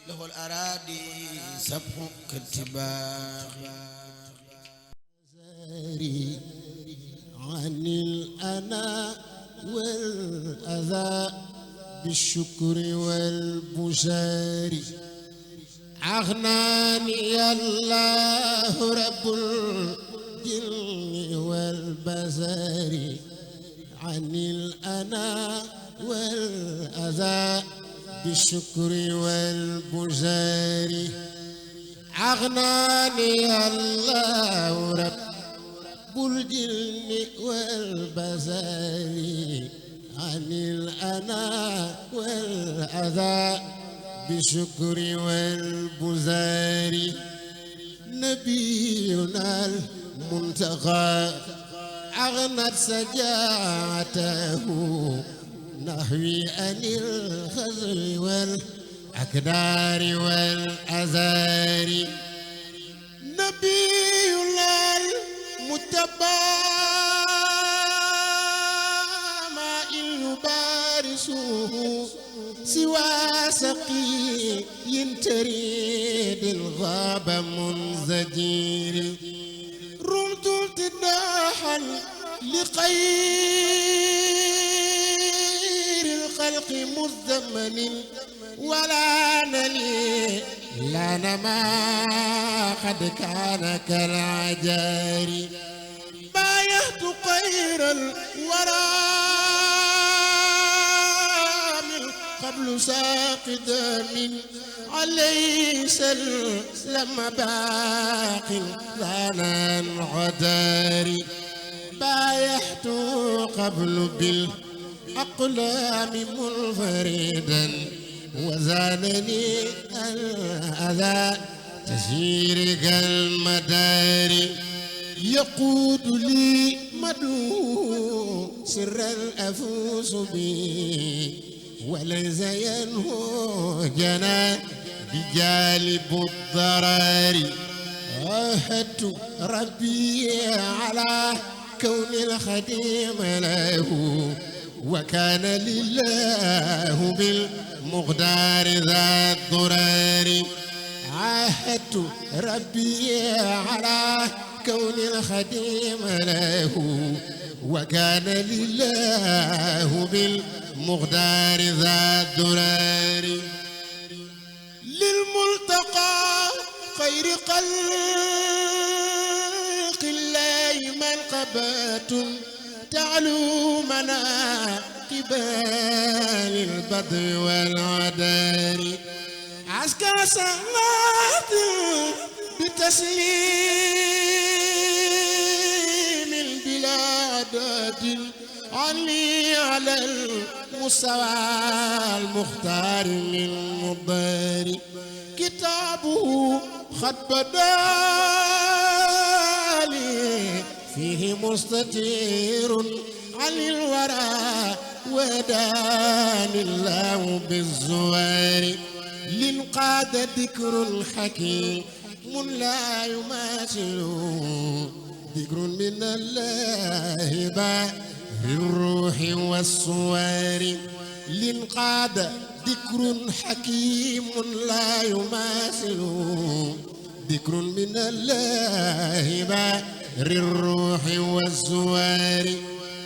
له الأراضي سبح كالتباغ عن الأنا والأذى بالشكر والبشار أغناني الله رب الجن والبزار عن الأنا والأذى بالشكر والبزار أغناني الله رب الجن والبزار عن الأنا والأذى بالشكر والبزار نبينا المنتقى أغنت سجاته نحوي عن الخزي والأكدار والأزار نبينا المتبع ما يبارسه سوى سقي ينتريد الغاب منزجير رمت امتداحا لخير الخلق مزمن ولا نلي لا نما قد كان كالعجار بايعت خير الورى من قبل ساقد من عليه سلم باق لنا العذار بايعت قبل بالأقلام منفردا وزادني الأذى تسير كالمدار يقود لي مدو سرا أفوز به وليس ينهو جنا بجالب الضرار عاهدت ربي على كون الخديم له وكان لله بالمقدار ذا الضرار عاهدت ربي على كون الخديم له وكان لله بالمقدار ذا الضرار للملتقى خير خلق الله منقبات تعلو مناقب البدر والعدار عسكر سمات بتسليم بلا عدد علي على المستوى المختار من مباري كتابه خد بدالي فيه مستطير عن الورى ودان الله بالزوار لنقاد ذكر حكيم لا يماثل ذكر من الله بار الروح والصور لنقاد ذكر حكيم لا يماثل ذكر من الله بار الروح والزوار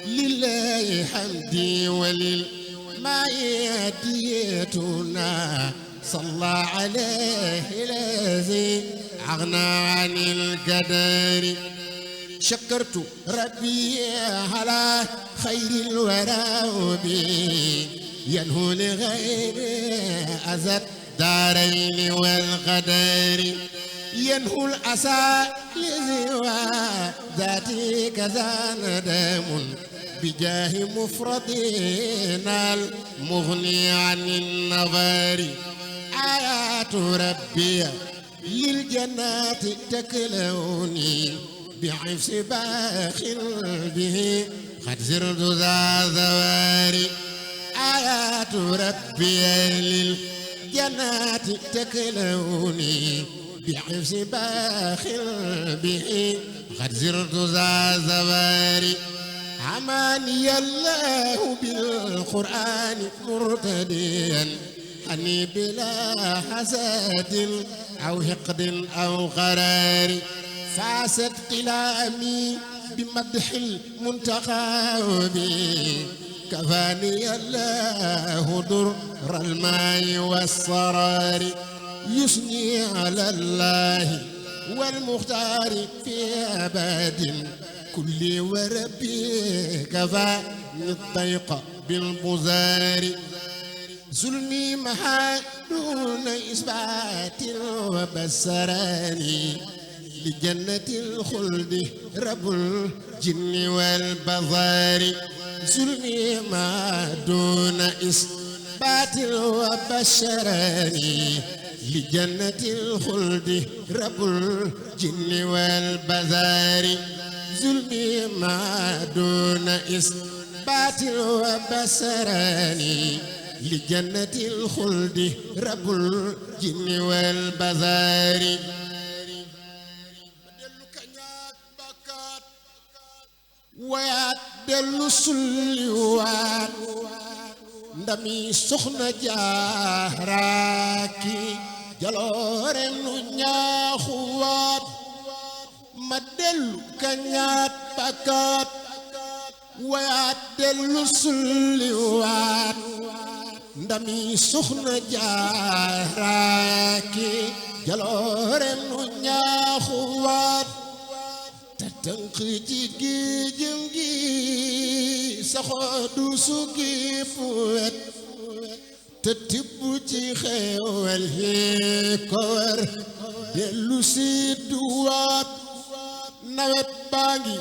لله حمدي وللماء هديتنا صلى عليه الذي أغنى عن القدر شكرت ربي على خير الورى وبي ينهو لغير أذى الدارين والقدر ينهو الأسى لزوى ذاتي كذا ندم بجاه مفردنا المغني عن النظر آيات ربي للجنات تكلوني بعفس باخ به قد زرت ذا ذواري آيات ربي للجنات تكلوني بعفس باخ به قد زرت ذا ذواري عماني الله بالقرآن مرتديا أني بلا حسد أو حقد أو غرار فاست قلامي بمدح المنتقى بي كفاني الله در الماء والصرار يثني على الله والمختار في أبد كل وربي كفاني الضيق بالبزار ظلمي محا دون إثبات وبصراني لجنة الخلد رب الجن والبصر ظلمي ما دون إثبات وبشرني لجنة الخلد رب الجن والبصر ظلمي ما دون إثبات وبشرني لجنة الخلد رب الجن والبصر waat dellu sulliwaat ndami soxna jaaraaki jaloore nu ñaaxuwaat ma dellu kañaat bakaat waat dellu sulliwaat ndami soxna jaaraaki jaloore nu ñaaxuwaat tënk ci géejëm gi saxoo du sugi puwet te tibb ci xeewal yi ko war dellu si duwaat nawet baa ngi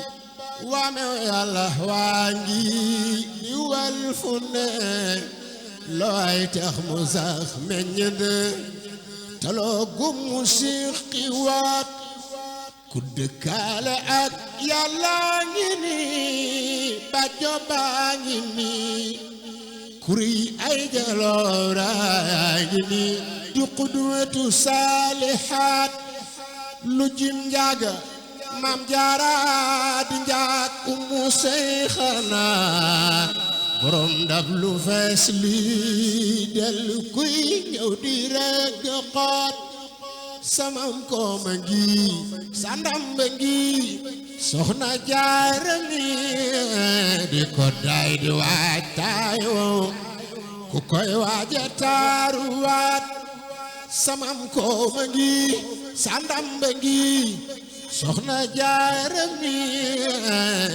waame yàlla waa ngi di wal fu ne looy tax mu sax meññend taloo gumu siqi waat ku dëkkaale ak yàlla ngi nii bàjjo baa ngi nii kuri ay jaloora ngi nii di qudwatu saalihaat lu jim njaaga maam jaara di njaag umu seyxana borom ndab lu fees lii dellu kuy ñëw di rekk xoot samam kooma ngi sandamba ngi soxna jaara mi di ko day di waaj taay wow ku koy waaja taaruwaat samam kooma ngi sandamba ngi soxna jaara mi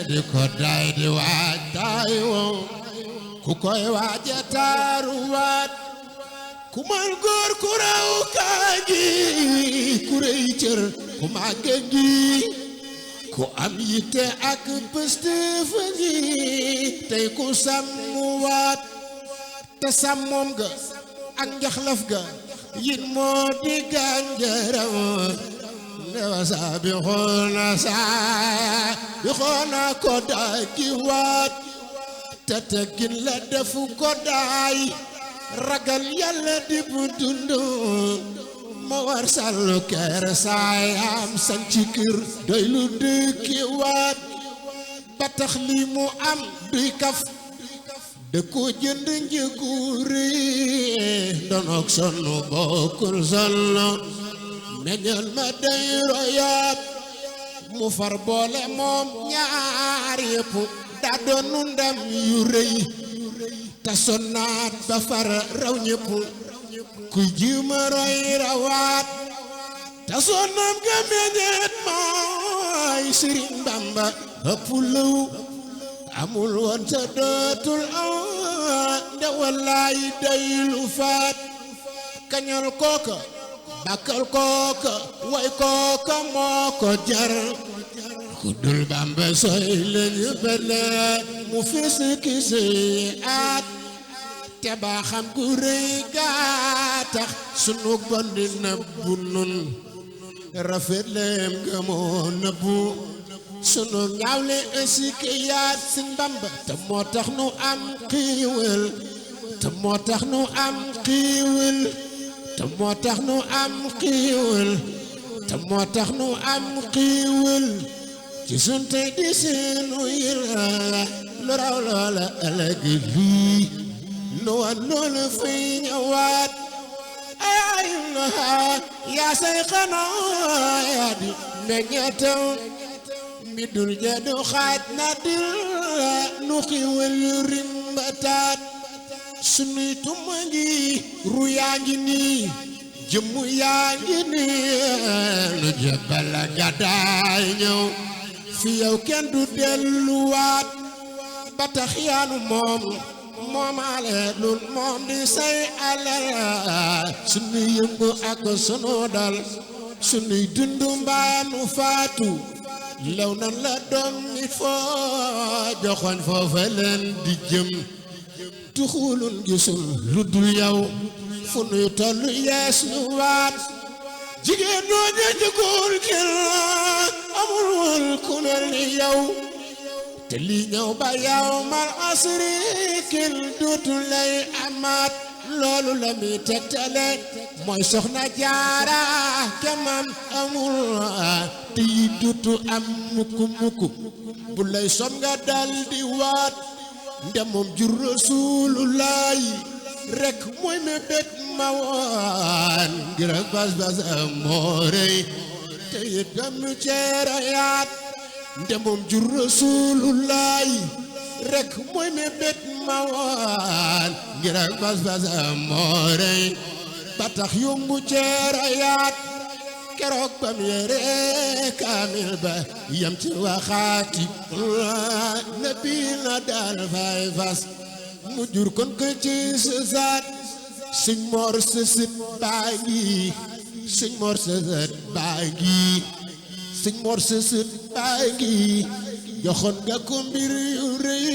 di ko day di waaj taay wow ku koy waaja taaruwaat ku mal góor ku raw kaa ngi ku rëy cër ku màgge ngi ku am yitte ak pëstëf ngi tey ku sàmmuwaat te sàmmoom ga ak njaxlaf ga yin moo di gànjaram ndewa saa bi xoona ko daagi waat te teggin la defu ko daay ragal yàlla di bu dundu ma war sallu kër saayam sanci kër doy lu dëkki waat ba tax li mu am duy kaf da ko jënd njëgu rëy ndonook sonnu bokkul sonnu meñal ma day royaat mu far boole moom ñaar yëpp daa doonu ndam yu rëy ta sonnaat ba far raw ñëpp ku jiima roy rawaat ta sonnam ga meññeet mooy Sëriñ Bamba ëpp lëw amul woon ta dootul aw nde wallaay day lu faat kañal kooka bakkal kooka way kooka moo ko jar ku dul Bamba soy lañu bele mu fis kisi at te ba xam ku rëy gaa tax sunu bon di nëbbu nun rafet leem ga moo nëbbu sunu ñaawle ësike yaat Sëñ Bamba te moo tax nu am xiiwal te moo tax nu am xiiwal te moo tax nu am xiiwal te moo tax nu am xiiwal ci sun tey di seenu yëla lu raw loola ëllëg lii loolu fi ñëwaat ayuha yaa say xanaa yaa di meññetam mi dul jedu xaaj na dil nu xiwal rimbataat sunuy tuma ngi ru yaa ngi nii jëmmu yaa ngi nii lu jëbbala gàddaay ñëw fi yow kenn du delluwaat ba tax yaanu moomaale lul moom di say alal sunuy yëngu ak sunu dal sunuy dundu mbaanu faatu lew nan la doom nit foo joxoñ foofa leen di jëm tuxulun gisul lu dul yow fu nuy tollu yees ñu waat jigéen noo ñu jugul kil amul wul ku mel ni yow te lii ñëw ba yow mal asri kil duutu lay amaat loolu la mi tegtale mooy soxna jaara kemam amul te yi duutu am mukku bu lay som nga dal di waat ndemom jur Rasulullaay rek mooy me bet ma waan ngir ak bas moo rëy te itam ceera yaat ndemom jur Rasulullaay rek mooy me bet ma waan ngir ak bas moo rëy ba tax yumbu ceera yaat keroog bam yere kaamil ba yam ci waxaati nabi na daal fay fas mu jur kon ko ci sësaat sëñ Mor sësët baa ngi sëñ Mor sësët baa ngi sëñ Mor sësët baa ngi joxoon nga ko mbir yu rëy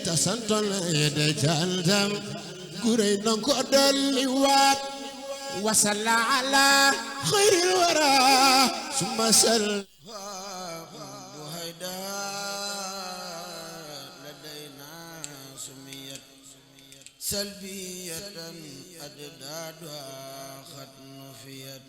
ta santoon la de cantam gu rëy nan ko dolli waat wasalla ala xayril wara summa sal buhayda ladayna sumiyat salbiyatan addaduha xat nufiyat